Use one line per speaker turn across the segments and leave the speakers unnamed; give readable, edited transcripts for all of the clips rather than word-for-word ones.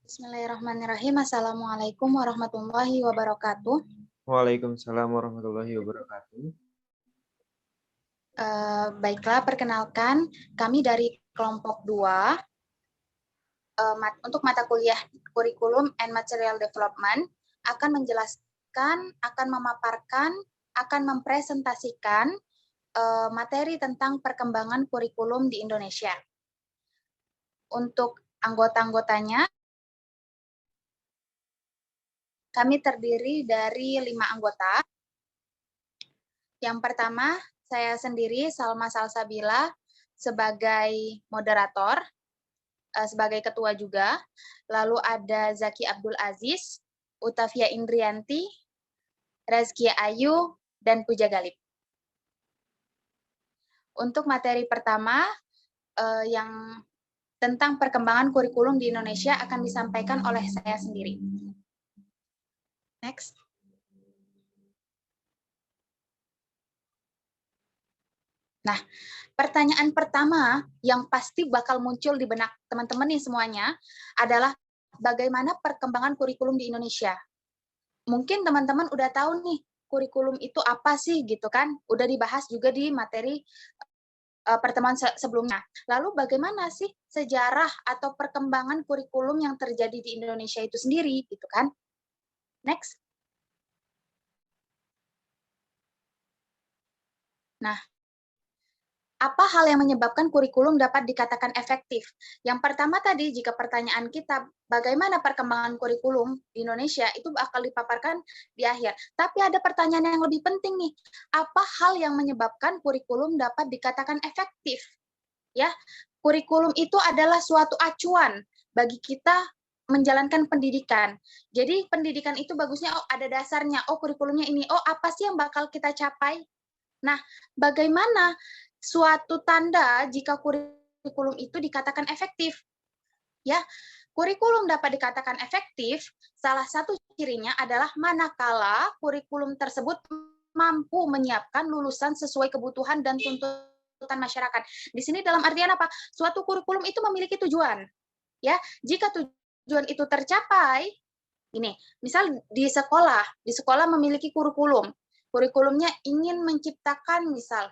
Bismillahirrahmanirrahim. Assalamualaikum warahmatullahi wabarakatuh.
Waalaikumsalam warahmatullahi wabarakatuh.
Baiklah, perkenalkan kami dari kelompok 2 untuk mata kuliah Kurikulum and Material Development akan menjelaskan, akan memaparkan, akan mempresentasikan materi tentang perkembangan kurikulum di Indonesia. Untuk anggota-anggotanya, kami terdiri dari 5 anggota. Yang pertama, saya sendiri, Salma Salsabila, sebagai moderator, sebagai ketua juga. Lalu ada Zaki Abdul Aziz, Utavia Indrianti, Rezkia Ayu, dan Puja Galip. Untuk materi pertama, yang tentang perkembangan kurikulum di Indonesia akan disampaikan oleh saya sendiri. Next. Nah, pertanyaan pertama yang pasti bakal muncul di benak teman-teman nih semuanya adalah bagaimana perkembangan kurikulum di Indonesia. Mungkin teman-teman udah tahu nih, kurikulum itu apa sih gitu kan? Udah dibahas juga di materi pertemuan sebelumnya. Lalu bagaimana sih sejarah atau perkembangan kurikulum yang terjadi di Indonesia itu sendiri gitu kan? Next. Nah, apa hal yang menyebabkan kurikulum dapat dikatakan efektif? Yang pertama tadi, jika pertanyaan kita bagaimana perkembangan kurikulum di Indonesia, itu bakal dipaparkan di akhir. Tapi ada pertanyaan yang lebih penting nih, apa hal yang menyebabkan kurikulum dapat dikatakan efektif? Ya, kurikulum itu adalah suatu acuan bagi kita menjalankan pendidikan. Jadi pendidikan itu bagusnya, oh ada dasarnya, oh kurikulumnya ini, oh apa sih yang bakal kita capai? Nah, bagaimana suatu tanda jika kurikulum itu dikatakan efektif? Ya, kurikulum dapat dikatakan efektif, salah satu cirinya adalah manakala kurikulum tersebut mampu menyiapkan lulusan sesuai kebutuhan dan tuntutan masyarakat. Di sini dalam artian apa? Suatu kurikulum itu memiliki tujuan. Ya, jika tujuan itu tercapai, ini, misal di sekolah memiliki kurikulum. Kurikulumnya ingin menciptakan misal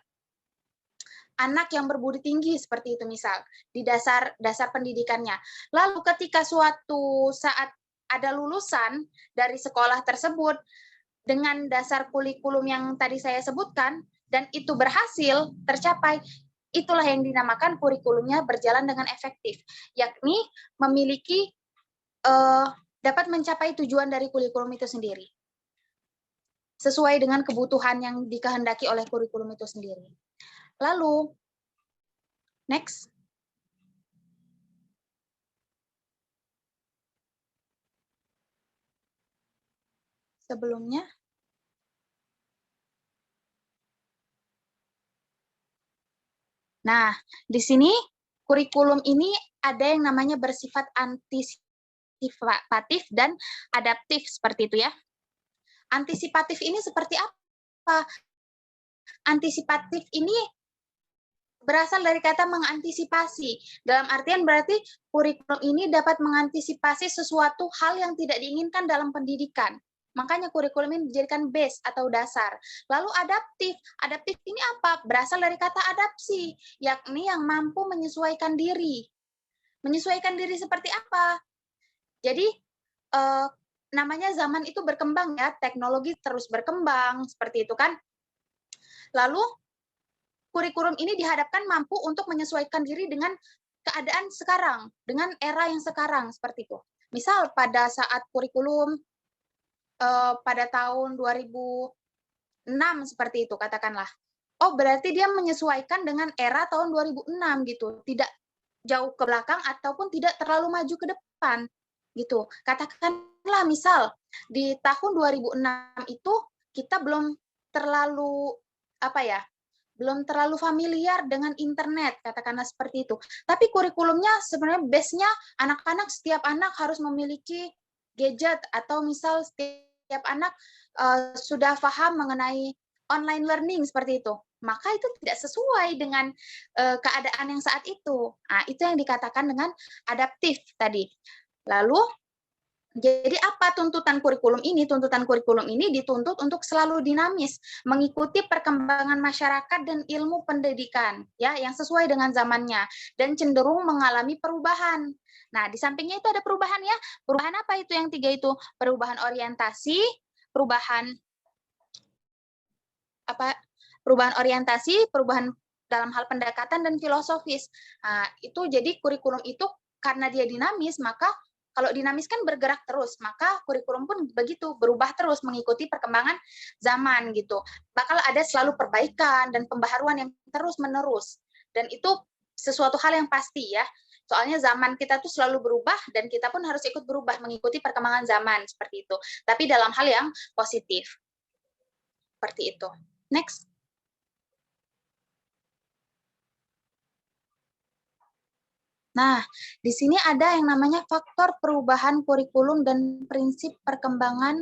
anak yang berbudi tinggi seperti itu misal di dasar pendidikannya. Lalu ketika suatu saat ada lulusan dari sekolah tersebut dengan dasar kurikulum yang tadi saya sebutkan dan itu berhasil tercapai, itulah yang dinamakan kurikulumnya berjalan dengan efektif, yakni memiliki dapat mencapai tujuan dari kurikulum itu sendiri sesuai dengan kebutuhan yang dikehendaki oleh kurikulum itu sendiri. Lalu, next. Sebelumnya, nah, di sini kurikulum ini ada yang namanya bersifat antisipatif dan adaptif seperti itu ya. Antisipatif ini seperti apa? Antisipatif ini berasal dari kata mengantisipasi. Dalam artian berarti kurikulum ini dapat mengantisipasi sesuatu hal yang tidak diinginkan dalam pendidikan. Makanya kurikulum ini dijadikan base atau dasar. Lalu adaptif. Adaptif ini apa? Berasal dari kata adapsi, yakni yang mampu menyesuaikan diri. Menyesuaikan diri seperti apa? Jadi, namanya zaman itu berkembang ya, teknologi terus berkembang, seperti itu kan. Lalu, kurikulum ini dihadapkan mampu untuk menyesuaikan diri dengan keadaan sekarang, dengan era yang sekarang, seperti itu. Misal pada saat kurikulum pada tahun 2006 seperti itu, katakanlah. Oh, berarti dia menyesuaikan dengan era tahun 2006 gitu, tidak jauh ke belakang ataupun tidak terlalu maju ke depan gitu. Katakanlah misal di tahun 2006 itu kita belum terlalu belum terlalu familiar dengan internet, katakanlah seperti itu. Tapi kurikulumnya sebenarnya base-nya anak-anak, setiap anak harus memiliki gadget atau misal setiap anak sudah paham mengenai online learning seperti itu. Maka itu tidak sesuai dengan keadaan yang saat itu. Nah, itu yang dikatakan dengan adaptif tadi. Lalu Jadi apa tuntutan kurikulum ini? Tuntutan kurikulum ini dituntut untuk selalu dinamis, mengikuti perkembangan masyarakat dan ilmu pendidikan, ya, yang sesuai dengan zamannya dan cenderung mengalami perubahan. Nah, di sampingnya itu ada perubahan ya. Perubahan apa itu yang tiga itu? Perubahan orientasi, perubahan apa? Perubahan orientasi, perubahan dalam hal pendekatan dan filosofis. Nah, itu jadi kurikulum itu karena dia dinamis, maka kalau dinamis kan bergerak terus, maka kurikulum pun begitu, berubah terus mengikuti perkembangan zaman gitu. Bakal ada selalu perbaikan dan pembaharuan yang terus-menerus. Dan itu sesuatu hal yang pasti ya. Soalnya zaman kita tuh selalu berubah dan kita pun harus ikut berubah mengikuti perkembangan zaman seperti itu. Tapi dalam hal yang positif. Seperti itu. Next. Nah, di sini ada yang namanya faktor perubahan kurikulum dan prinsip perkembangan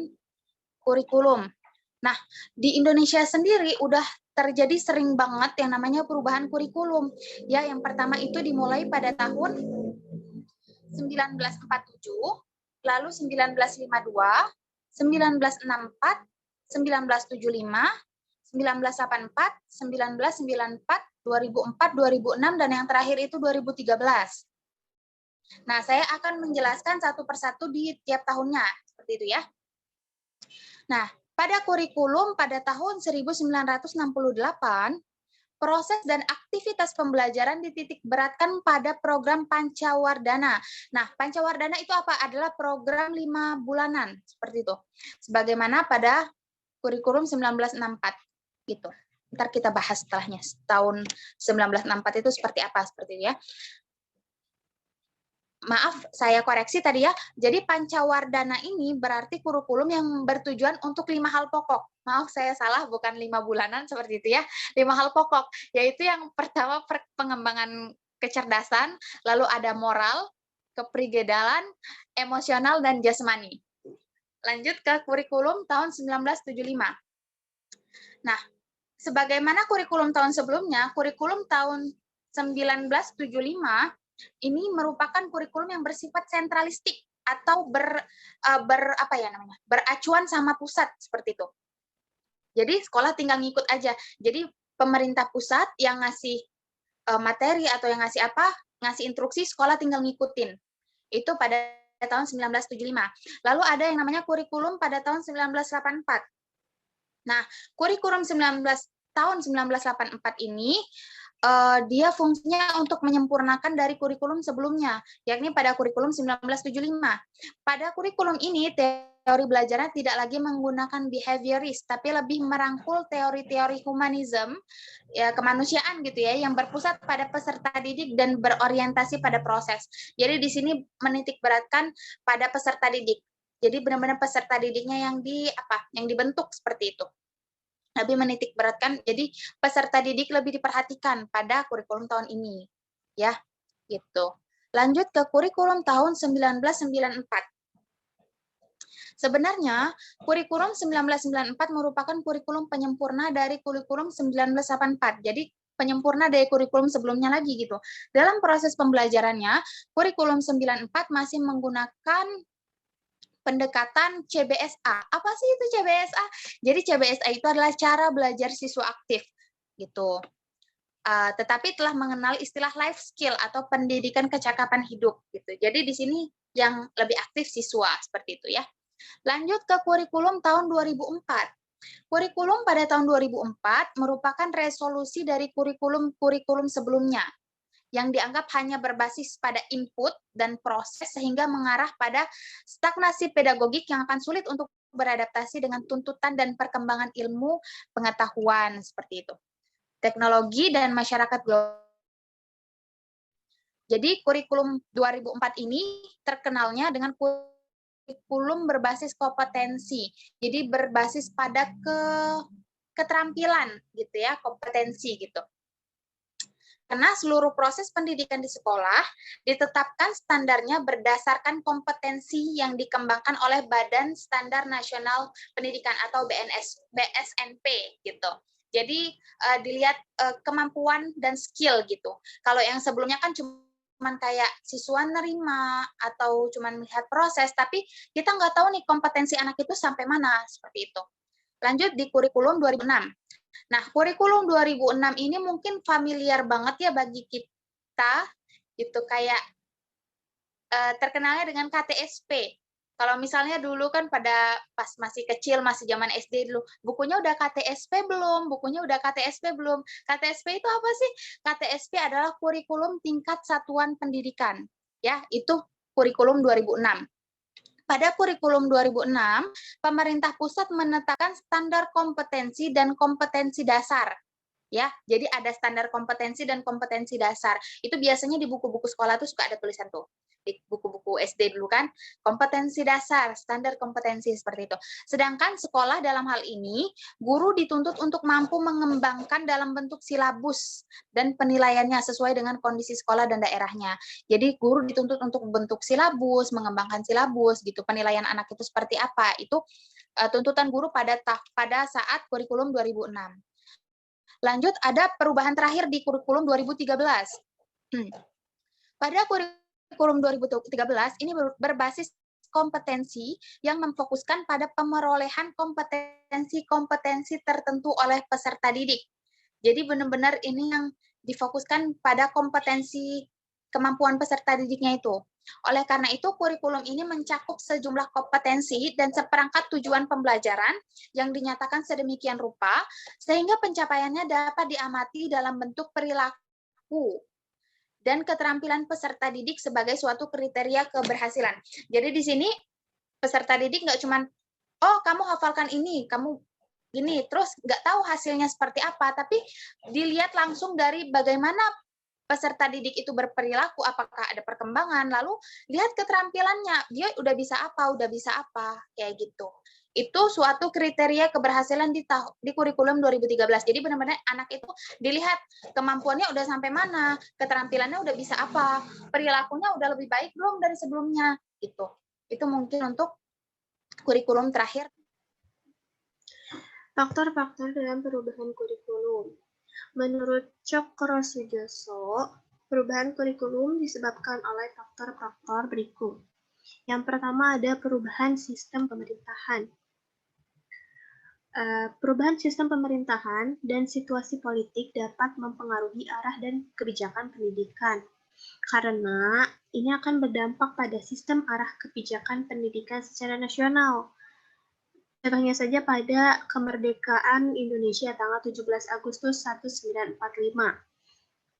kurikulum. Nah, di Indonesia sendiri udah terjadi sering banget yang namanya perubahan kurikulum. Ya, yang pertama itu dimulai pada tahun 1947, lalu 1952, 1964, 1975, 1984, 1994, 2004, 2006, dan yang terakhir itu 2013. Nah, saya akan menjelaskan satu persatu di tiap tahunnya, seperti itu ya. Nah, pada kurikulum pada tahun 1968, proses dan aktivitas pembelajaran dititik beratkan pada program Pancawardana. Nah, Pancawardana itu apa? Adalah program 5 bulanan, seperti itu. Sebagaimana pada kurikulum 1964, gitu. Ntar kita bahas setelahnya, tahun 1964 itu seperti apa, seperti itu ya. Maaf, saya koreksi tadi ya. Jadi Pancawardana ini berarti kurikulum yang bertujuan untuk 5 hal pokok. Maaf, saya salah, bukan 5 bulanan seperti itu ya. 5 hal pokok, yaitu yang pertama pengembangan kecerdasan, lalu ada moral, kepribadian, emosional, dan jasmani. Lanjut ke kurikulum tahun 1975. Nah, sebagaimana kurikulum tahun sebelumnya, kurikulum tahun 1975 ini merupakan kurikulum yang bersifat sentralistik atau beracuan sama pusat seperti itu. Jadi sekolah tinggal ngikut aja. Jadi pemerintah pusat yang ngasih materi atau yang ngasih ngasih instruksi, sekolah tinggal ngikutin. Itu pada tahun 1975. Lalu ada yang namanya kurikulum pada tahun 1984. Nah, kurikulum tahun 1984 ini dia fungsinya untuk menyempurnakan dari kurikulum sebelumnya, yakni pada kurikulum 1975. Pada kurikulum ini, teori belajarnya tidak lagi menggunakan behaviorist, tapi lebih merangkul teori-teori humanism, ya kemanusiaan gitu ya, yang berpusat pada peserta didik dan berorientasi pada proses. Jadi di sini menitik beratkan pada peserta didik. Jadi benar-benar peserta didiknya yang dibentuk seperti itu. Lebih menitik beratkan, jadi peserta didik lebih diperhatikan pada kurikulum tahun ini. Ya, gitu. Lanjut ke kurikulum tahun 1994. Sebenarnya, kurikulum 1994 merupakan kurikulum penyempurna dari kurikulum 1984. Jadi, penyempurna dari kurikulum sebelumnya lagi gitu. Dalam proses pembelajarannya, kurikulum 94 masih menggunakan pendekatan CBSA. Apa sih itu CBSA? Jadi CBSA itu adalah cara belajar siswa aktif gitu. Tetapi telah mengenal istilah life skill atau pendidikan kecakapan hidup gitu. Jadi di sini yang lebih aktif siswa seperti itu ya. Lanjut ke kurikulum tahun 2004. Kurikulum pada tahun 2004 merupakan resolusi dari kurikulum sebelumnya yang dianggap hanya berbasis pada input dan proses sehingga mengarah pada stagnasi pedagogik yang akan sulit untuk beradaptasi dengan tuntutan dan perkembangan ilmu pengetahuan seperti itu. Teknologi dan masyarakat global. Jadi kurikulum 2004 ini terkenalnya dengan kurikulum berbasis kompetensi. Jadi berbasis pada keterampilan gitu ya, kompetensi gitu. Karena seluruh proses pendidikan di sekolah ditetapkan standarnya berdasarkan kompetensi yang dikembangkan oleh Badan Standar Nasional Pendidikan atau BSNP gitu. Jadi dilihat kemampuan dan skill gitu. Kalau yang sebelumnya kan cuma cuman kayak siswa nerima atau cuman melihat proses, tapi kita nggak tahu nih kompetensi anak itu sampai mana, seperti itu. Lanjut di kurikulum 2006. Nah, kurikulum 2006 ini mungkin familiar banget ya bagi kita, gitu kayak terkenalnya dengan KTSP. Kalau misalnya dulu kan pada pas masih kecil, masih zaman SD dulu, bukunya udah KTSP belum? Bukunya udah KTSP belum? KTSP itu apa sih? KTSP adalah kurikulum tingkat satuan pendidikan. Ya, itu kurikulum 2006. Pada kurikulum 2006, pemerintah pusat menetapkan standar kompetensi dan kompetensi dasar. Ya, jadi ada standar kompetensi dan kompetensi dasar. Itu biasanya di buku-buku sekolah tuh suka ada tulisan tuh. Di buku-buku SD dulu kan, kompetensi dasar, standar kompetensi seperti itu. Sedangkan sekolah dalam hal ini, guru dituntut untuk mampu mengembangkan dalam bentuk silabus dan penilaiannya sesuai dengan kondisi sekolah dan daerahnya. Jadi guru dituntut untuk bentuk silabus, mengembangkan silabus gitu. Penilaian anak itu seperti apa? Itu tuntutan guru pada saat kurikulum 2006. Lanjut, ada perubahan terakhir di kurikulum 2013. Pada kurikulum 2013, ini berbasis kompetensi yang memfokuskan pada pemerolehan kompetensi-kompetensi tertentu oleh peserta didik. Jadi benar-benar ini yang difokuskan pada kompetensi kemampuan peserta didiknya itu. Oleh karena itu, kurikulum ini mencakup sejumlah kompetensi dan seperangkat tujuan pembelajaran yang dinyatakan sedemikian rupa, sehingga pencapaiannya dapat diamati dalam bentuk perilaku dan keterampilan peserta didik sebagai suatu kriteria keberhasilan. Jadi di sini peserta didik nggak cuma, oh kamu hafalkan ini, kamu gini, terus nggak tahu hasilnya seperti apa, tapi dilihat langsung dari bagaimana peserta didik itu berperilaku, apakah ada perkembangan, lalu lihat keterampilannya, dia udah bisa apa, kayak gitu. Itu suatu kriteria keberhasilan di kurikulum 2013. Jadi benar-benar anak itu dilihat kemampuannya udah sampai mana, keterampilannya udah bisa apa, perilakunya udah lebih baik belum dari sebelumnya, gitu. Itu mungkin untuk kurikulum terakhir.
Faktor-faktor dalam perubahan kurikulum. Menurut Cokro Sujoso, perubahan kurikulum disebabkan oleh faktor-faktor berikut. Yang pertama ada perubahan sistem pemerintahan. Perubahan sistem pemerintahan dan situasi politik dapat mempengaruhi arah dan kebijakan pendidikan. Karena ini akan berdampak pada sistem arah kebijakan pendidikan secara nasional. Contohnya saja pada kemerdekaan Indonesia tanggal 17 Agustus 1945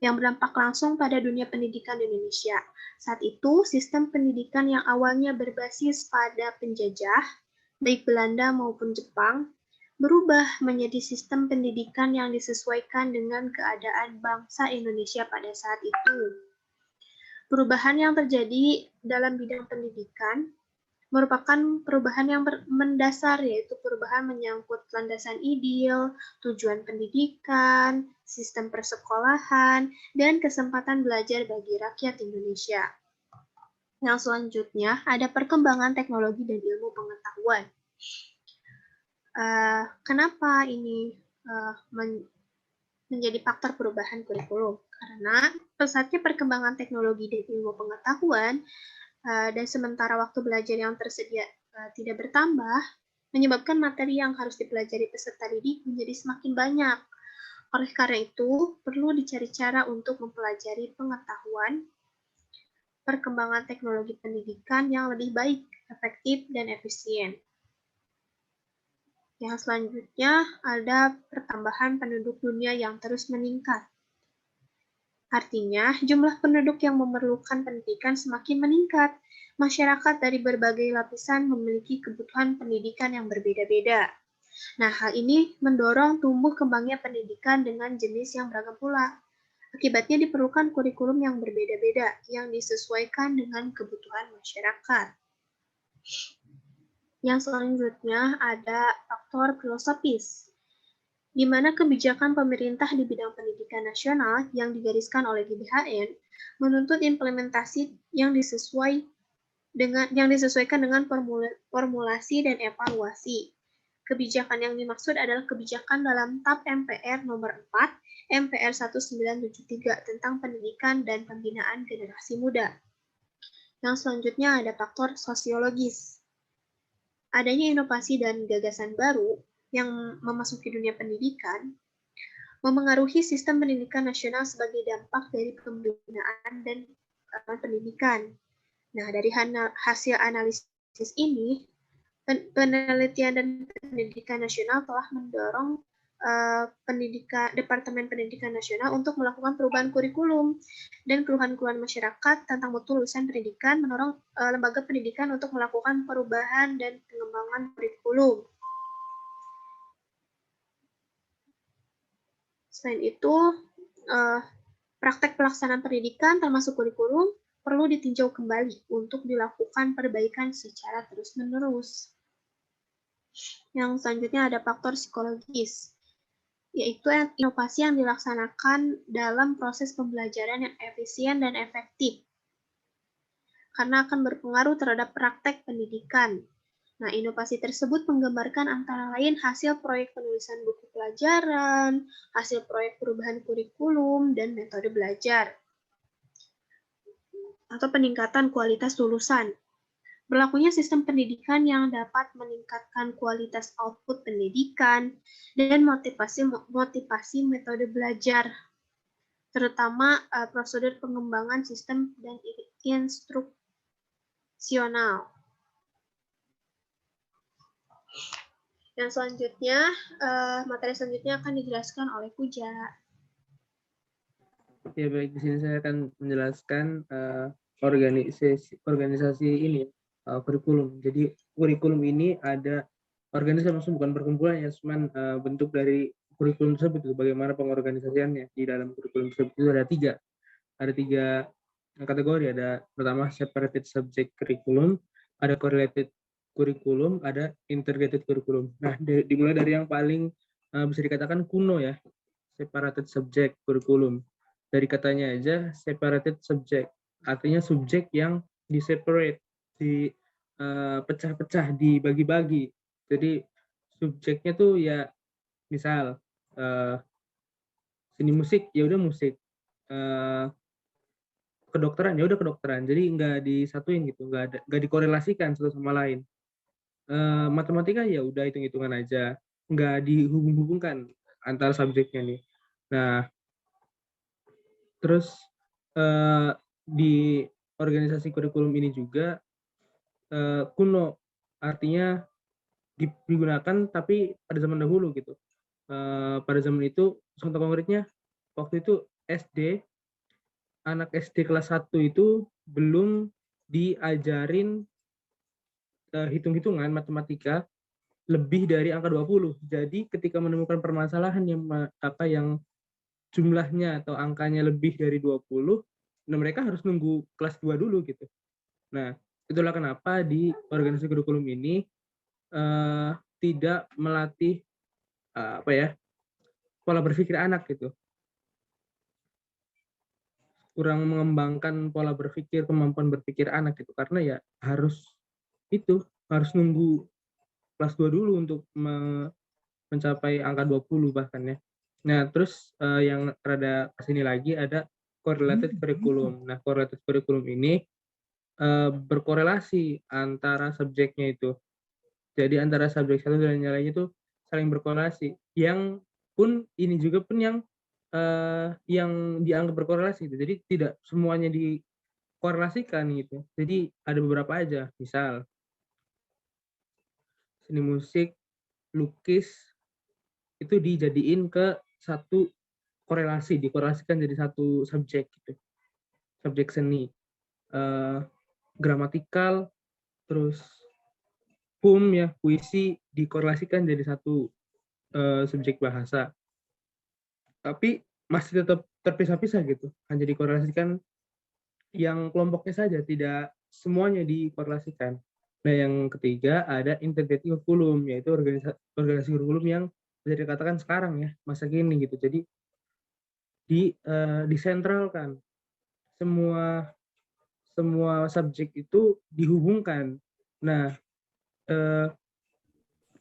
yang berdampak langsung pada dunia pendidikan di Indonesia. Saat itu, sistem pendidikan yang awalnya berbasis pada penjajah, baik Belanda maupun Jepang, berubah menjadi sistem pendidikan yang disesuaikan dengan keadaan bangsa Indonesia pada saat itu. Perubahan yang terjadi dalam bidang pendidikan merupakan perubahan yang mendasar, yaitu perubahan menyangkut landasan ideal, tujuan pendidikan, sistem persekolahan, dan kesempatan belajar bagi rakyat Indonesia. Yang selanjutnya ada perkembangan teknologi dan ilmu pengetahuan. Kenapa ini menjadi faktor perubahan kurikulum? Karena pesatnya perkembangan teknologi dan ilmu pengetahuan dan sementara waktu belajar yang tersedia tidak bertambah, menyebabkan materi yang harus dipelajari peserta didik menjadi semakin banyak. Oleh karena itu, perlu dicari cara untuk mempelajari pengetahuan, perkembangan teknologi pendidikan yang lebih baik, efektif, dan efisien. Yang selanjutnya ada pertambahan penduduk dunia yang terus meningkat. Artinya, jumlah penduduk yang memerlukan pendidikan semakin meningkat. Masyarakat dari berbagai lapisan memiliki kebutuhan pendidikan yang berbeda-beda. Nah, hal ini mendorong tumbuh kembangnya pendidikan dengan jenis yang beragam pula. Akibatnya diperlukan kurikulum yang berbeda-beda, yang disesuaikan dengan kebutuhan masyarakat. Yang selanjutnya ada faktor filosofis, di mana kebijakan pemerintah di bidang pendidikan nasional yang digariskan oleh GBHN menuntut implementasi yang disesuaikan dengan formulasi dan evaluasi. Kebijakan yang dimaksud adalah kebijakan dalam TAP MPR nomor 4 MPR 1973 tentang pendidikan dan pembinaan generasi muda. Yang selanjutnya ada faktor sosiologis. Adanya inovasi dan gagasan baru yang memasuki dunia pendidikan memengaruhi sistem pendidikan nasional sebagai dampak dari pembinaan dan pendidikan. Nah, dari hasil analisis ini, penelitian dan pendidikan nasional telah mendorong Departemen Pendidikan Nasional untuk melakukan perubahan kurikulum dan keluhan-keluhan masyarakat tentang mutu lulusan pendidikan, mendorong lembaga pendidikan untuk melakukan perubahan dan pengembangan kurikulum. Selain itu, praktek pelaksanaan pendidikan termasuk kurikulum perlu ditinjau kembali untuk dilakukan perbaikan secara terus-menerus. Yang selanjutnya ada faktor psikologis, yaitu inovasi yang dilaksanakan dalam proses pembelajaran yang efisien dan efektif, karena akan berpengaruh terhadap praktek pendidikan. Nah, inovasi tersebut menggambarkan antara lain hasil proyek penulisan buku pelajaran, hasil proyek perubahan kurikulum, dan metode belajar, atau peningkatan kualitas lulusan. Berlakunya sistem pendidikan yang dapat meningkatkan kualitas output pendidikan dan motivasi metode belajar, terutama prosedur pengembangan sistem dan instruksional. Yang selanjutnya, materi selanjutnya akan dijelaskan oleh Puja.
Ya baik, di sini saya akan menjelaskan organisasi ini, kurikulum. Jadi kurikulum ini ada organisasi, maksudnya bukan perkumpulan ya, cuman bentuk dari kurikulum tersebut itu bagaimana pengorganisasiannya. Di dalam kurikulum tersebut itu ada tiga kategori. Ada pertama separated subject curriculum, ada correlated kurikulum, ada integrated kurikulum. Nah, dimulai dari yang paling bisa dikatakan kuno ya, separated subject kurikulum. Dari katanya aja separated subject, artinya subjek yang di-separate, pecah-pecah, dibagi-bagi. Jadi subjeknya tuh ya misal seni musik ya udah musik, kedokteran ya udah kedokteran. Jadi nggak disatuin gitu, nggak dikorelasikan satu sama lain. Matematika ya udah hitung-hitungan aja, nggak dihubung-hubungkan antara subjeknya nih. Nah, terus di organisasi kurikulum ini juga kuno, artinya digunakan tapi pada zaman dahulu gitu. Pada zaman itu contoh konkretnya waktu itu SD, anak SD kelas 1 itu belum diajarin hitung-hitungan matematika lebih dari angka 20. Jadi ketika menemukan permasalahan yang jumlahnya atau angkanya lebih dari 20, nah mereka harus nunggu kelas 2 dulu gitu. Nah, itulah kenapa di organisasi kurikulum ini tidak melatih pola berpikir anak gitu. Kurang mengembangkan pola berpikir, kemampuan berpikir anak gitu, karena ya harus nunggu kelas 2 dulu untuk mencapai angka 20 bahkan ya. Nah, terus yang rada kesini lagi ada correlated curriculum. Nah, correlated curriculum ini berkorelasi antara subjeknya itu. Jadi antara subjek satu dan yang lainnya itu saling berkorelasi. Yang pun ini juga pun yang dianggap berkorelasi gitu. Jadi tidak semuanya dikorelasikan gitu. Jadi ada beberapa aja. Misal seni musik, lukis itu dijadiin ke satu korelasi, dikorelasikan jadi satu subjek gitu. Subjek seni. Gramatikal, terus ya puisi dikorelasikan jadi satu subjek bahasa, tapi masih tetap terpisah-pisah gitu, hanya dikorelasikan yang kelompoknya saja, tidak semuanya dikorelasikan. Nah, yang ketiga ada integrated kurikulum, yaitu organisasi kurikulum yang bisa dikatakan sekarang ya, masa kini gitu. Jadi disentralkan, semua subjek itu dihubungkan. Nah,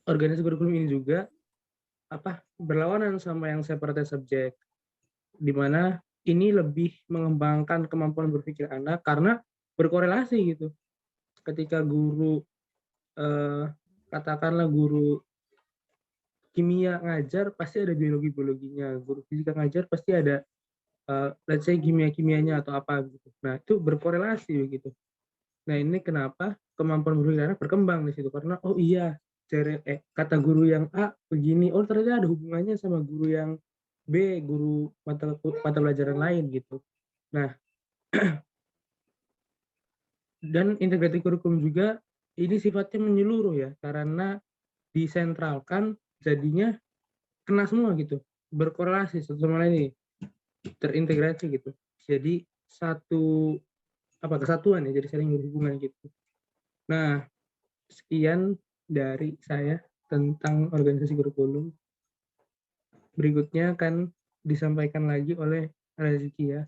organisasi kurikulum ini juga berlawanan sama yang separated subject. di mana ini lebih mengembangkan kemampuan berpikir anak karena berkorelasi gitu. Ketika guru katakanlah guru kimia ngajar pasti ada biologinya, guru fisika ngajar pasti ada let's say kimia-kimianya atau apa gitu. Nah, itu berkorelasi begitu. Nah, ini kenapa kemampuan berpikir anak berkembang di situ karena oh iya, kata guru yang A begini, oh ternyata ada hubungannya sama guru yang B, guru mata pelajaran lain gitu. Nah, dan integrated kurikulum juga ini sifatnya menyeluruh ya, karena disentralkan jadinya kena semua gitu, berkorelasi satu sama lain, terintegrasi gitu. Jadi satu kesatuan ya, jadi saling berhubungan gitu. Nah, sekian dari saya tentang organisasi kurikulum. Berikutnya akan disampaikan lagi oleh Rezeki ya.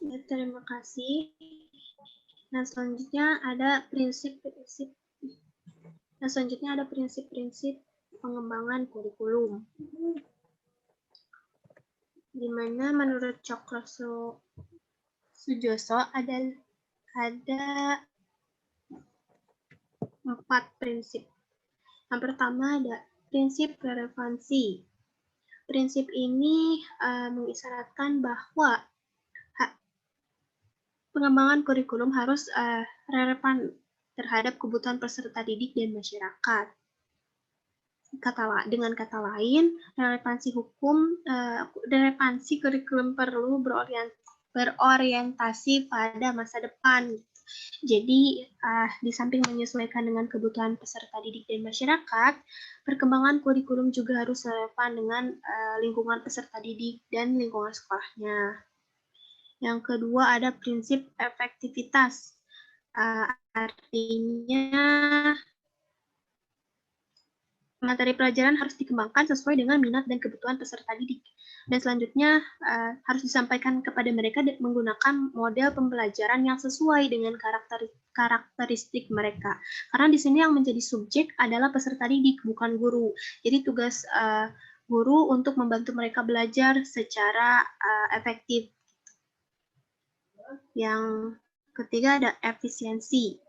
Ya, terima kasih. Nah, selanjutnya ada prinsip-prinsip pengembangan kurikulum. Di mana menurut Cokro Sujoso ada 4 prinsip. Yang pertama ada prinsip relevansi. Prinsip ini mengisyaratkan bahwa pengembangan kurikulum harus relevan terhadap kebutuhan peserta didik dan masyarakat. Dengan kata lain, relevansi kurikulum perlu berorientasi pada masa depan. Jadi, di samping menyesuaikan dengan kebutuhan peserta didik dan masyarakat, perkembangan kurikulum juga harus relevan dengan lingkungan peserta didik dan lingkungan sekolahnya. Yang kedua ada prinsip efektivitas. Artinya materi pelajaran harus dikembangkan sesuai dengan minat dan kebutuhan peserta didik. Dan selanjutnya harus disampaikan kepada mereka menggunakan model pembelajaran yang sesuai dengan karakteristik mereka. Karena di sini yang menjadi subjek adalah peserta didik, bukan guru. Jadi tugas guru untuk membantu mereka belajar secara efektif. Yang ketiga ada efisiensi.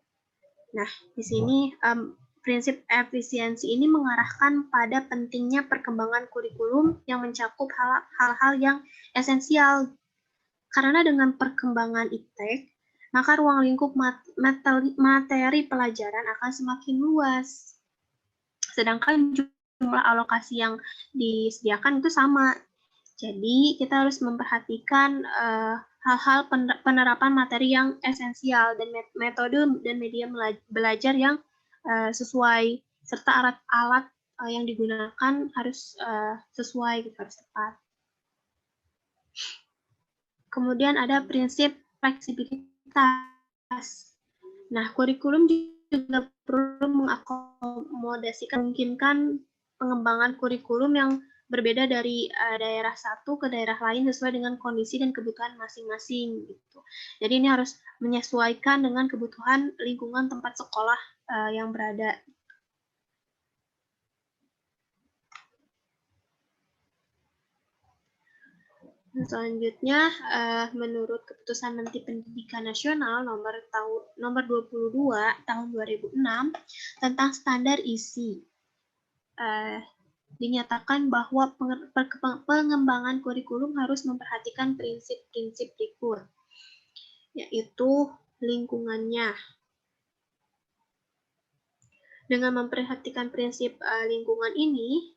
Nah, di sini prinsip efisiensi ini mengarahkan pada pentingnya perkembangan kurikulum yang mencakup hal-hal yang esensial. Karena dengan perkembangan iptek, maka ruang lingkup materi pelajaran akan semakin luas. Sedangkan jumlah alokasi yang disediakan itu sama. Jadi, kita harus memperhatikan hal-hal penerapan materi yang esensial dan metode dan media belajar yang sesuai, serta alat-alat yang digunakan harus sesuai, harus tepat. Kemudian ada prinsip fleksibilitas. Nah, kurikulum juga perlu mengakomodasikan memungkinkan pengembangan kurikulum yang berbeda dari daerah satu ke daerah lain sesuai dengan kondisi dan kebutuhan masing-masing gitu. Jadi ini harus menyesuaikan dengan kebutuhan lingkungan tempat sekolah yang berada. Selanjutnya, menurut Keputusan Menteri Pendidikan Nasional nomor 22 tahun 2006 tentang standar isi, dinyatakan bahwa pengembangan kurikulum harus memperhatikan prinsip-prinsip berikut, yaitu lingkungannya. Dengan memperhatikan prinsip lingkungan ini,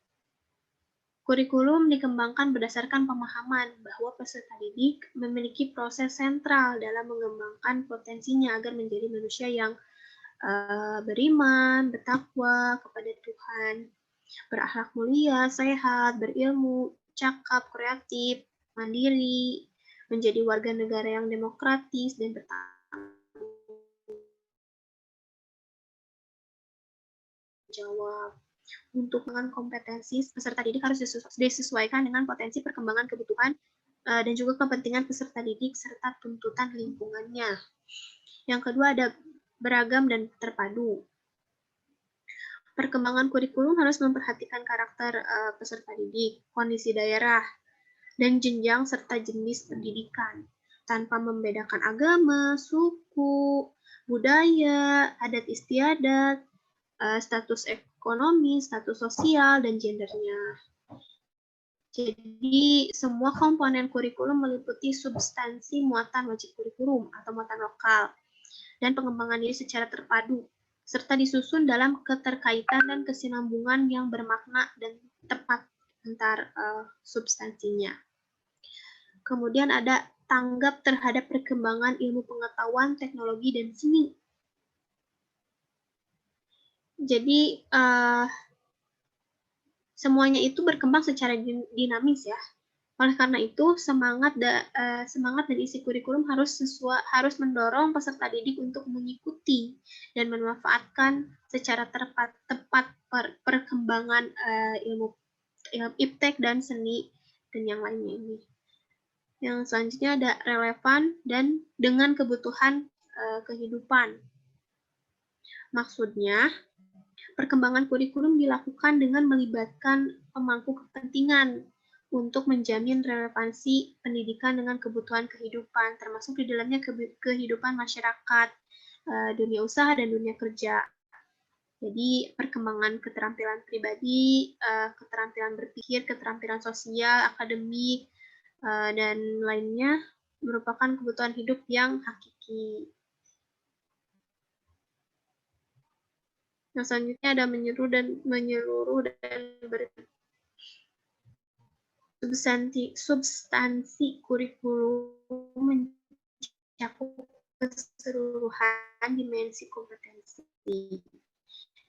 kurikulum dikembangkan berdasarkan pemahaman bahwa peserta didik memiliki proses sentral dalam mengembangkan potensinya agar menjadi manusia yang beriman, bertakwa kepada Tuhan, berakhlak mulia, sehat, berilmu, cakap, kreatif, mandiri, menjadi warga negara yang demokratis dan bertanggung jawab. Untuk dengan kompetensi peserta didik harus disesuaikan dengan potensi perkembangan kebutuhan dan juga kepentingan peserta didik serta tuntutan lingkungannya. Yang kedua ada beragam, dan terpadu. Perkembangan kurikulum harus memperhatikan karakter peserta didik, kondisi daerah, dan jenjang serta jenis pendidikan, tanpa membedakan agama, suku, budaya, adat istiadat, status ekonomi, status sosial, dan gendernya. Jadi, semua komponen kurikulum meliputi substansi muatan wajib kurikulum atau muatan lokal dan pengembangan diri secara terpadu, serta disusun dalam keterkaitan dan kesinambungan yang bermakna dan tepat antar substansinya. Kemudian ada tanggap terhadap perkembangan ilmu pengetahuan, teknologi, dan seni. Jadi, semuanya itu berkembang secara dinamis ya. Oleh karena itu, semangat dan isi kurikulum harus mendorong peserta didik untuk mengikuti dan memanfaatkan secara tepat perkembangan ilmu iptek dan seni dan yang lainnya ini. Yang selanjutnya ada relevan dan dengan kebutuhan kehidupan. Maksudnya, perkembangan kurikulum dilakukan dengan melibatkan pemangku kepentingan untuk menjamin relevansi pendidikan dengan kebutuhan kehidupan, termasuk di dalamnya kehidupan masyarakat, dunia usaha, dan dunia kerja. Jadi, perkembangan keterampilan pribadi, keterampilan berpikir, keterampilan sosial, akademik, dan lainnya merupakan kebutuhan hidup yang hakiki. Yang selanjutnya ada menyeluruh dan substansi kurikulum mencakup keseluruhan dimensi kompetensi,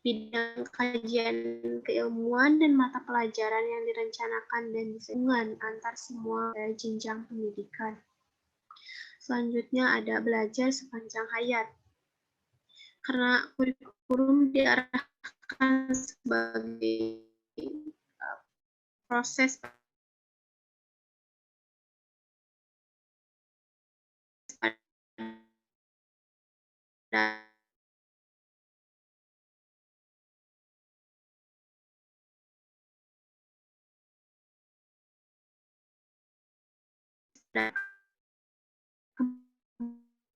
bidang kajian keilmuan dan mata pelajaran yang direncanakan dan disehingga antar semua jenjang pendidikan. Selanjutnya ada belajar sepanjang hayat. Karena kurikulum diarahkan sebagai proses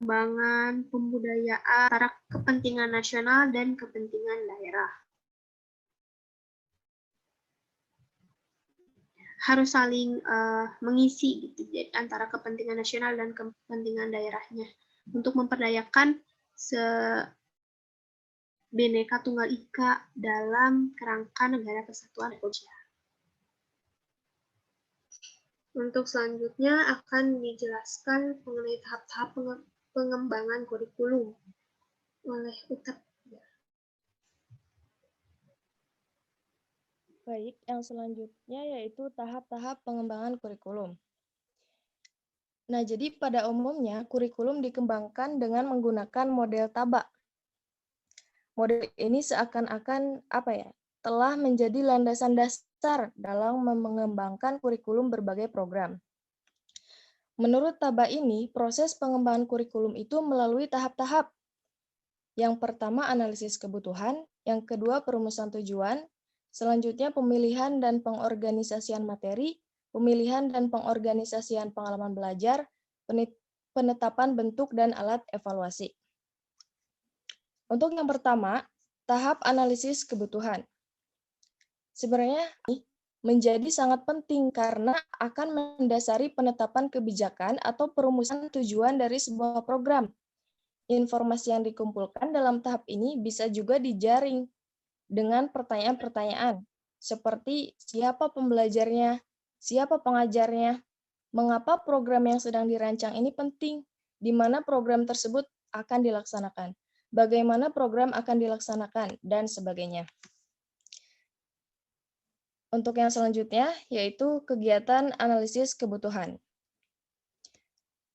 pengembangan pembudayaan antara kepentingan nasional dan kepentingan daerah. Harus saling mengisi gitu, antara kepentingan nasional dan kepentingan daerahnya untuk memperdayakan Bhinneka Tunggal Ika dalam kerangka negara kesatuan Republik Indonesia. Untuk selanjutnya akan dijelaskan mengenai tahap-tahap pengembangan kurikulum oleh UTEP.
Baik, yang selanjutnya yaitu tahap-tahap pengembangan kurikulum. Nah, jadi pada umumnya kurikulum dikembangkan dengan menggunakan model tabak. Model ini seakan-akan telah menjadi landasan dasar dalam mengembangkan kurikulum berbagai program. Menurut tabak ini, proses pengembangan kurikulum itu melalui tahap-tahap. Yang pertama analisis kebutuhan, yang kedua perumusan tujuan, selanjutnya pemilihan dan pengorganisasian materi, pemilihan dan pengorganisasian pengalaman belajar, penetapan bentuk dan alat evaluasi. Untuk yang pertama, tahap analisis kebutuhan. Sebenarnya ini menjadi sangat penting karena akan mendasari penetapan kebijakan atau perumusan tujuan dari sebuah program. Informasi yang dikumpulkan dalam tahap ini bisa juga dijaring dengan pertanyaan-pertanyaan seperti siapa pembelajarnya, siapa pengajarnya, mengapa program yang sedang dirancang ini penting, di mana program tersebut akan dilaksanakan, bagaimana program akan dilaksanakan, dan sebagainya. Untuk yang selanjutnya, yaitu kegiatan analisis kebutuhan.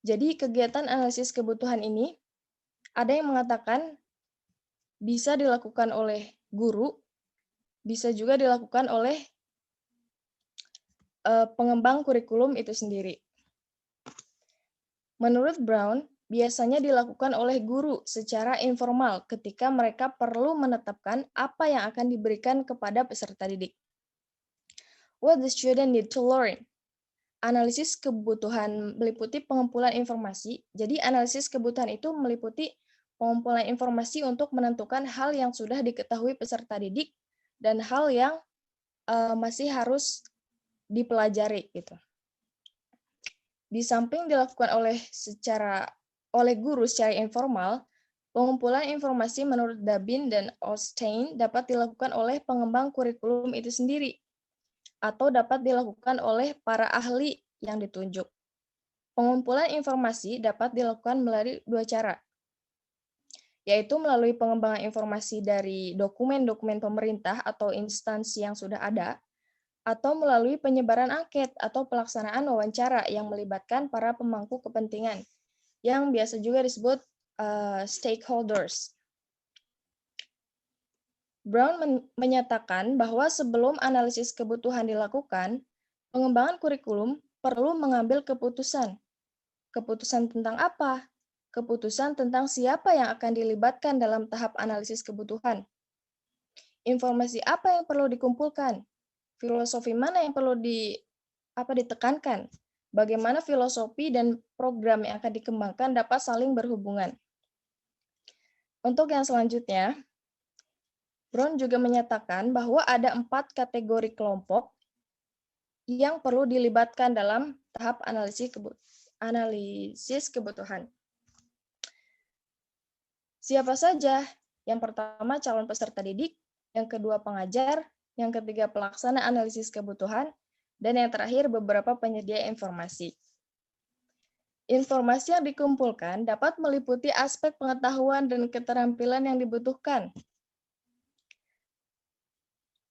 Jadi, kegiatan analisis kebutuhan ini, ada yang mengatakan bisa dilakukan oleh guru, bisa juga dilakukan oleh pengembang kurikulum itu sendiri. Menurut Brown, biasanya dilakukan oleh guru secara informal ketika mereka perlu menetapkan apa yang akan diberikan kepada peserta didik. What the student need to learn? Analisis kebutuhan meliputi pengumpulan informasi. Jadi analisis kebutuhan itu meliputi pengumpulan informasi untuk menentukan hal yang sudah diketahui peserta didik dan hal yang masih harus dipelajari gitu. Di samping dilakukan oleh guru secara informal, pengumpulan informasi menurut Dabin dan Osteen dapat dilakukan oleh pengembang kurikulum itu sendiri atau dapat dilakukan oleh para ahli yang ditunjuk. Pengumpulan informasi dapat dilakukan melalui dua cara, yaitu melalui pengembangan informasi dari dokumen-dokumen pemerintah atau instansi yang sudah ada, atau melalui penyebaran angket atau pelaksanaan wawancara yang melibatkan para pemangku kepentingan, yang biasa juga disebut stakeholders. Brown menyatakan bahwa sebelum analisis kebutuhan dilakukan, pengembangan kurikulum perlu mengambil keputusan. Keputusan tentang apa? Keputusan tentang siapa yang akan dilibatkan dalam tahap analisis kebutuhan. Informasi apa yang perlu dikumpulkan? Filosofi mana yang perlu ditekankan? Bagaimana filosofi dan program yang akan dikembangkan dapat saling berhubungan. Untuk yang selanjutnya, Brown juga menyatakan bahwa ada 4 kategori kelompok yang perlu dilibatkan dalam tahap analisis kebutuhan. Siapa saja? Yang pertama calon peserta didik, yang kedua pengajar, yang ketiga pelaksana analisis kebutuhan, dan yang terakhir beberapa penyedia informasi. Informasi yang dikumpulkan dapat meliputi aspek pengetahuan dan keterampilan yang dibutuhkan.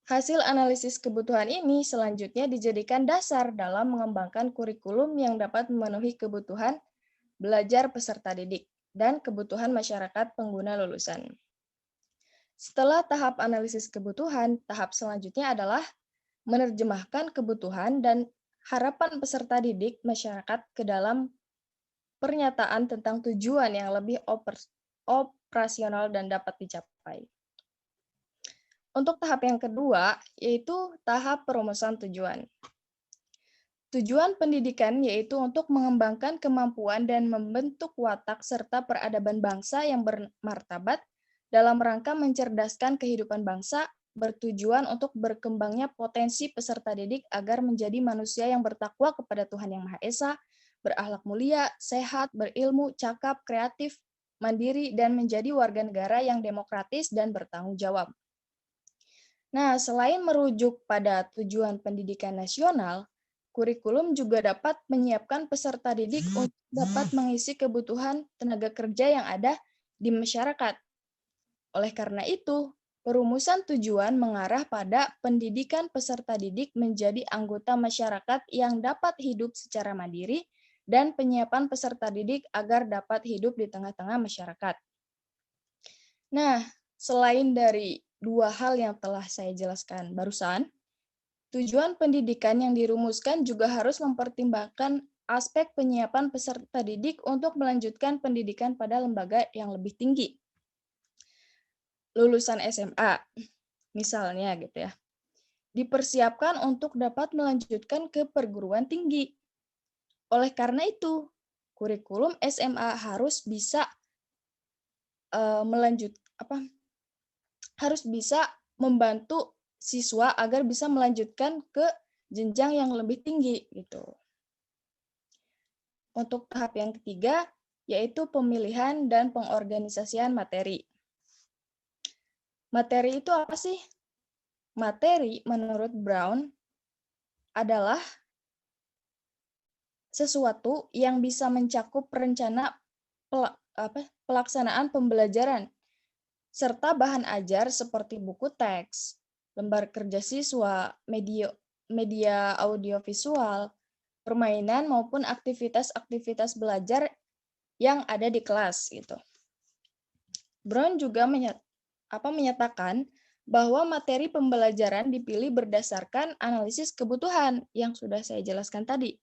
Hasil analisis kebutuhan ini selanjutnya dijadikan dasar dalam mengembangkan kurikulum yang dapat memenuhi kebutuhan belajar peserta didik dan kebutuhan masyarakat pengguna lulusan. Setelah tahap analisis kebutuhan, tahap selanjutnya adalah menerjemahkan kebutuhan dan harapan peserta didik masyarakat ke dalam pernyataan tentang tujuan yang lebih operasional dan dapat dicapai. Untuk tahap yang kedua, yaitu tahap perumusan tujuan. Tujuan pendidikan yaitu untuk mengembangkan kemampuan dan membentuk watak serta peradaban bangsa yang bermartabat dalam rangka mencerdaskan kehidupan bangsa, bertujuan untuk berkembangnya potensi peserta didik agar menjadi manusia yang bertakwa kepada Tuhan Yang Maha Esa, berakhlak mulia, sehat, berilmu, cakap, kreatif, mandiri, dan menjadi warga negara yang demokratis dan bertanggung jawab. Nah, selain merujuk pada tujuan pendidikan nasional, kurikulum juga dapat menyiapkan peserta didik untuk dapat mengisi kebutuhan tenaga kerja yang ada di masyarakat. Oleh karena itu, perumusan tujuan mengarah pada pendidikan peserta didik menjadi anggota masyarakat yang dapat hidup secara mandiri dan penyiapan peserta didik agar dapat hidup di tengah-tengah masyarakat. Nah, selain dari dua hal yang telah saya jelaskan barusan, tujuan pendidikan yang dirumuskan juga harus mempertimbangkan aspek penyiapan peserta didik untuk melanjutkan pendidikan pada lembaga yang lebih tinggi. Lulusan SMA, misalnya gitu ya, dipersiapkan untuk dapat melanjutkan ke perguruan tinggi. Oleh karena itu, kurikulum SMA harus bisa harus bisa membantu siswa agar bisa melanjutkan ke jenjang yang lebih tinggi gitu. Untuk tahap yang ketiga yaitu pemilihan dan pengorganisasian materi. Materi itu apa sih? Materi menurut Brown adalah sesuatu yang bisa mencakup rencana pelaksanaan pembelajaran serta bahan ajar seperti buku teks, lembar kerja siswa, media audiovisual, permainan maupun aktivitas-aktivitas belajar yang ada di kelas gitu. Brown juga menyatakan bahwa materi pembelajaran dipilih berdasarkan analisis kebutuhan yang sudah saya jelaskan tadi.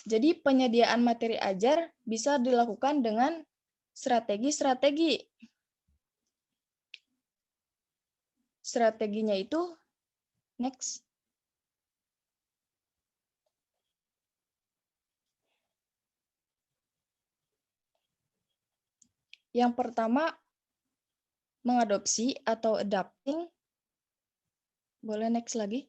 Jadi penyediaan materi ajar bisa dilakukan dengan strategi-strategi. Strateginya itu, next. Yang pertama, mengadopsi atau adapting. Boleh next lagi.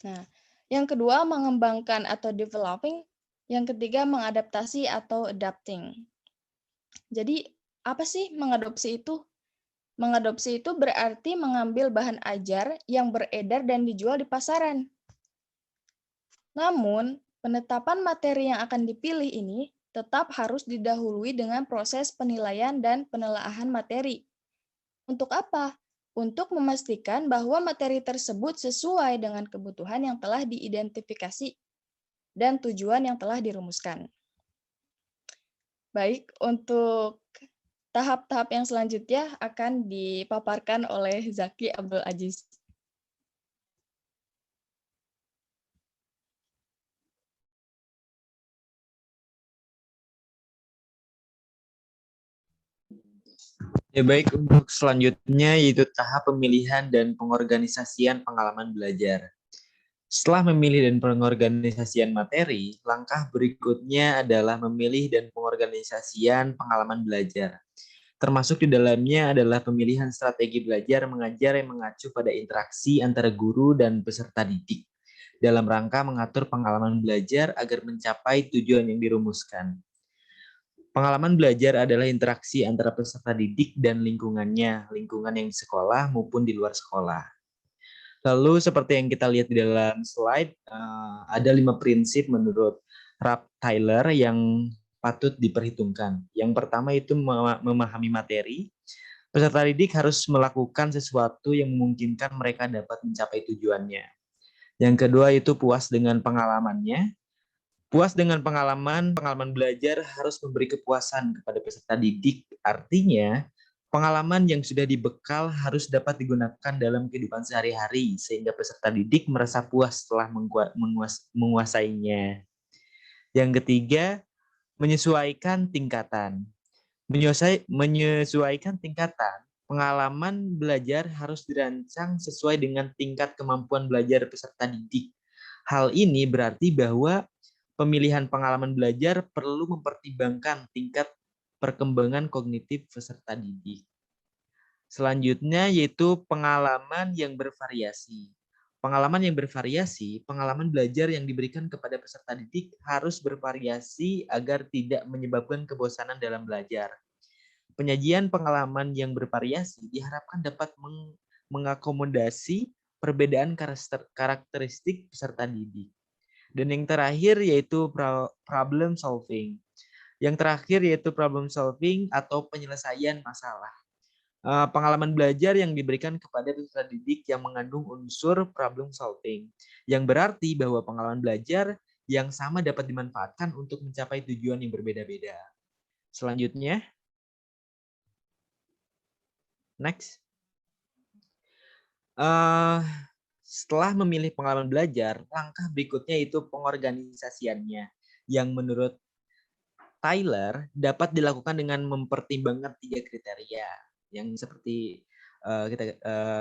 Nah, yang kedua, mengembangkan atau developing. Yang ketiga, mengadaptasi atau adapting. Jadi, apa sih mengadopsi itu? Mengadopsi itu berarti mengambil bahan ajar yang beredar dan dijual di pasaran. Namun, penetapan materi yang akan dipilih ini tetap harus didahului dengan proses penilaian dan penelaahan materi. Untuk apa? Untuk memastikan bahwa materi tersebut sesuai dengan kebutuhan yang telah diidentifikasi dan tujuan yang telah dirumuskan. Baik, untuk tahap-tahap yang selanjutnya akan dipaparkan oleh Zaki Abdul Aziz.
Ya baik, untuk selanjutnya yaitu tahap pemilihan dan pengorganisasian pengalaman belajar. Setelah memilih dan pengorganisasian materi, langkah berikutnya adalah memilih dan pengorganisasian pengalaman belajar. Termasuk di dalamnya adalah pemilihan strategi belajar mengajar yang mengacu pada interaksi antara guru dan peserta didik dalam rangka mengatur pengalaman belajar agar mencapai tujuan yang dirumuskan. Pengalaman belajar adalah interaksi antara peserta didik dan lingkungannya, lingkungan yang di sekolah maupun di luar sekolah. Lalu seperti yang kita lihat di dalam slide, ada 5 prinsip menurut Ralph Tyler yang patut diperhitungkan. Yang pertama itu memahami materi. Peserta didik harus melakukan sesuatu yang memungkinkan mereka dapat mencapai tujuannya. Yang kedua itu puas dengan pengalamannya. Puas dengan pengalaman belajar harus memberi kepuasan kepada peserta didik. Artinya, pengalaman yang sudah dibekal harus dapat digunakan dalam kehidupan sehari-hari sehingga peserta didik merasa puas setelah menguasainya. Yang ketiga, menyesuaikan tingkatan. Menyesuaikan tingkatan. Pengalaman belajar harus dirancang sesuai dengan tingkat kemampuan belajar peserta didik. Hal ini berarti bahwa pemilihan pengalaman belajar perlu mempertimbangkan tingkat perkembangan kognitif peserta didik. Selanjutnya yaitu pengalaman yang bervariasi. Pengalaman yang bervariasi, pengalaman belajar yang diberikan kepada peserta didik harus bervariasi agar tidak menyebabkan kebosanan dalam belajar. Penyajian pengalaman yang bervariasi diharapkan dapat mengakomodasi perbedaan karakteristik peserta didik. Dan yang terakhir yaitu problem solving. Yang terakhir yaitu problem solving atau penyelesaian masalah. Pengalaman belajar yang diberikan kepada peserta didik yang mengandung unsur problem solving. Yang berarti bahwa pengalaman belajar yang sama dapat dimanfaatkan untuk mencapai tujuan yang berbeda-beda. Selanjutnya. Next. Setelah memilih pengalaman belajar, langkah berikutnya itu pengorganisasiannya, yang menurut Tyler dapat dilakukan dengan mempertimbangkan 3 kriteria, yang seperti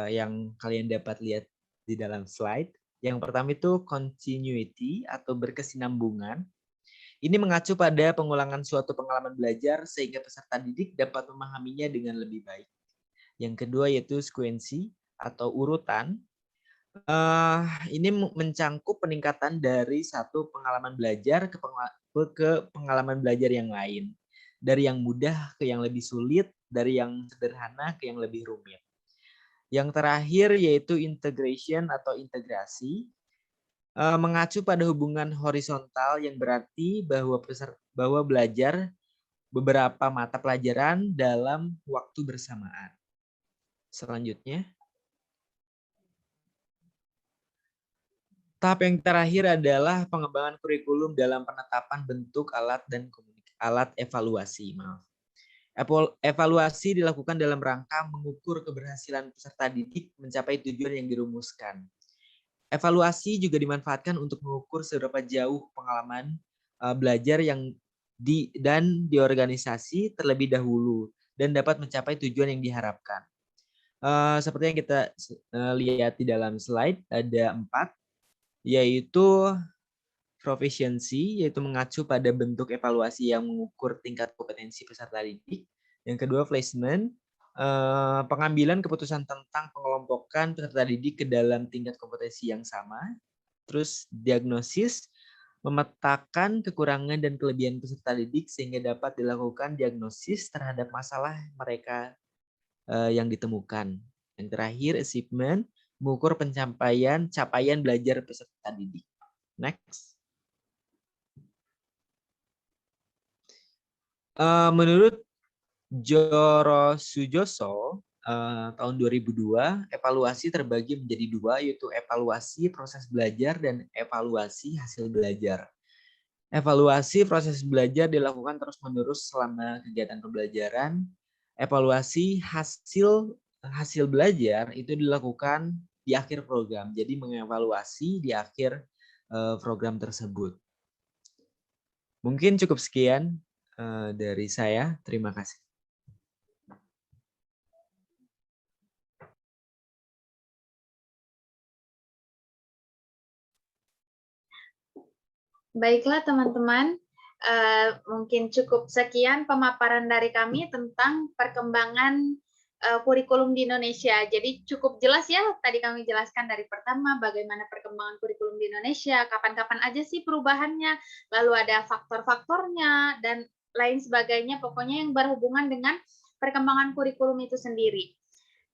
yang kalian dapat lihat di dalam slide. Yang pertama itu continuity atau berkesinambungan. Ini mengacu pada pengulangan suatu pengalaman belajar sehingga peserta didik dapat memahaminya dengan lebih baik. Yang kedua yaitu sequency atau urutan. Ini mencangkup peningkatan dari satu pengalaman belajar ke pengalaman belajar yang lain. Dari yang mudah ke yang lebih sulit, dari yang sederhana ke yang lebih rumit. Yang terakhir yaitu integration atau integrasi. Mengacu pada hubungan horizontal yang berarti bahwa belajar beberapa mata pelajaran dalam waktu bersamaan. Selanjutnya. Tahap yang terakhir adalah pengembangan kurikulum dalam penetapan bentuk alat dan alat evaluasi. Evaluasi dilakukan dalam rangka mengukur keberhasilan peserta didik mencapai tujuan yang dirumuskan. Evaluasi juga dimanfaatkan untuk mengukur seberapa jauh pengalaman belajar yang di organisasi terlebih dahulu dan dapat mencapai tujuan yang diharapkan. Seperti yang kita lihat di dalam slide, ada 4, yaitu proficiency, yaitu mengacu pada bentuk evaluasi yang mengukur tingkat kompetensi peserta didik. Yang kedua, placement, pengambilan keputusan tentang pengelompokan peserta didik ke dalam tingkat kompetensi yang sama. Terus diagnosis, memetakan kekurangan dan kelebihan peserta didik sehingga dapat dilakukan diagnosis terhadap masalah mereka yang ditemukan. Yang terakhir, achievement, mengukur capaian belajar peserta didik. Next. Menurut Joro Sujoso, tahun 2002, evaluasi terbagi menjadi 2, yaitu evaluasi proses belajar dan evaluasi hasil belajar. Evaluasi proses belajar dilakukan terus-menerus selama kegiatan pembelajaran. Evaluasi hasil belajar itu dilakukan di akhir program, jadi mengevaluasi di akhir program tersebut. Mungkin cukup sekian dari saya. Terima kasih.
Baiklah teman-teman, mungkin cukup sekian pemaparan dari kami tentang perkembangan kurikulum di Indonesia. Jadi cukup jelas ya, tadi kami jelaskan dari pertama bagaimana perkembangan kurikulum di Indonesia, kapan-kapan aja sih perubahannya, lalu ada faktor-faktornya, dan lain sebagainya, pokoknya yang berhubungan dengan perkembangan kurikulum itu sendiri.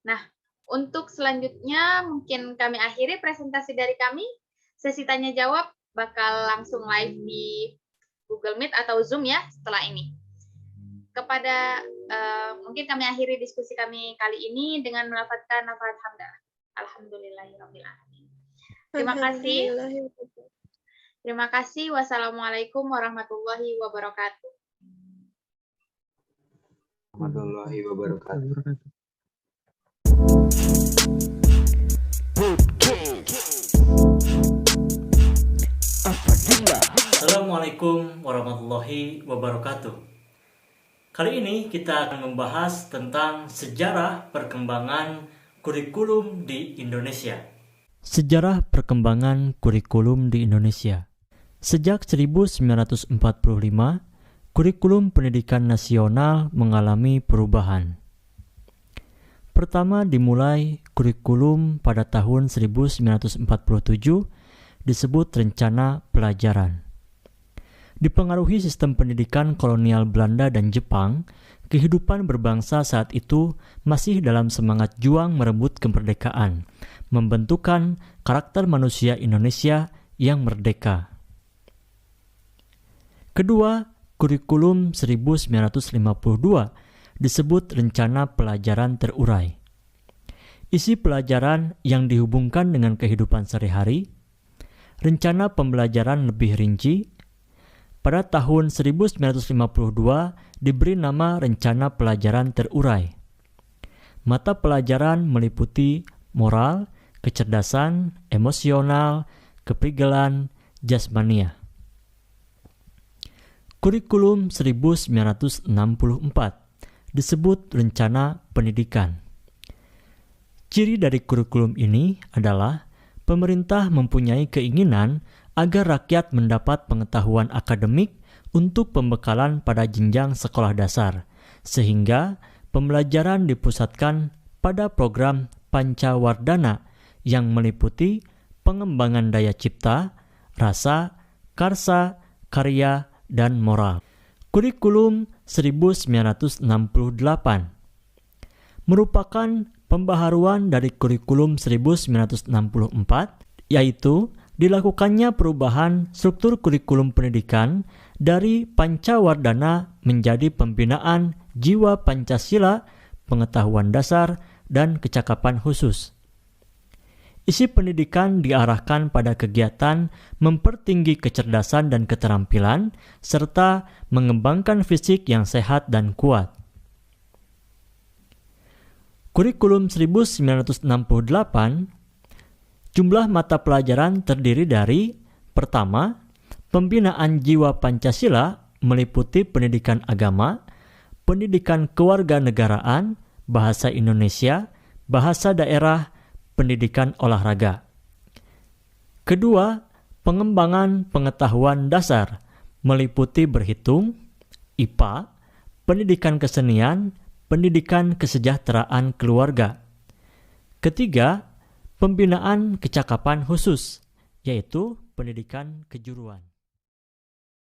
Nah, untuk selanjutnya mungkin kami akhiri presentasi dari kami, sesi tanya-jawab bakal langsung live di Google Meet atau Zoom ya setelah ini. Mungkin kami akhiri diskusi kami kali ini dengan melafadzkan lafaz hamdalah. Alhamdulillahirabbil alamin. Terima kasih. Terima kasih. Wassalamualaikum warahmatullahi wabarakatuh.
Warahmatullahi wabarakatuh.
Assalamualaikum warahmatullahi wabarakatuh. Kali ini kita akan membahas tentang sejarah perkembangan kurikulum di Indonesia. Sejarah perkembangan kurikulum di Indonesia. Sejak 1945, kurikulum pendidikan nasional mengalami perubahan. Pertama dimulai kurikulum pada tahun 1947 disebut rencana pelajaran. Dipengaruhi sistem pendidikan kolonial Belanda dan Jepang, kehidupan berbangsa saat itu masih dalam semangat juang merebut kemerdekaan, membentukkan karakter manusia Indonesia yang merdeka. Kedua, kurikulum 1952 disebut rencana pelajaran terurai. Isi pelajaran yang dihubungkan dengan kehidupan sehari-hari, rencana pembelajaran lebih rinci. Pada tahun 1952 diberi nama Rencana Pelajaran Terurai. Mata pelajaran meliputi moral, kecerdasan, emosional, keprigelan, jasmania. Kurikulum 1964 disebut Rencana Pendidikan. Ciri dari kurikulum ini adalah pemerintah mempunyai keinginan agar rakyat mendapat pengetahuan akademik untuk pembekalan pada jenjang sekolah dasar, sehingga pembelajaran dipusatkan pada program Pancawardhana yang meliputi pengembangan daya cipta, rasa, karsa, karya, dan moral. Kurikulum 1968 merupakan pembaharuan dari kurikulum 1964, yaitu dilakukannya perubahan struktur kurikulum pendidikan dari Pancawardhana menjadi pembinaan jiwa Pancasila, pengetahuan dasar, dan kecakapan khusus. Isi pendidikan diarahkan pada kegiatan mempertinggi kecerdasan dan keterampilan, serta mengembangkan fisik yang sehat dan kuat. Kurikulum 1968 Jumlah mata pelajaran terdiri dari: pertama, pembinaan jiwa Pancasila meliputi pendidikan agama, pendidikan kewarganegaraan, bahasa Indonesia, bahasa daerah, pendidikan olahraga. Kedua, pengembangan pengetahuan dasar meliputi berhitung, IPA, pendidikan kesenian, pendidikan kesejahteraan keluarga. Ketiga, pembinaan kecakapan khusus, yaitu pendidikan kejuruan.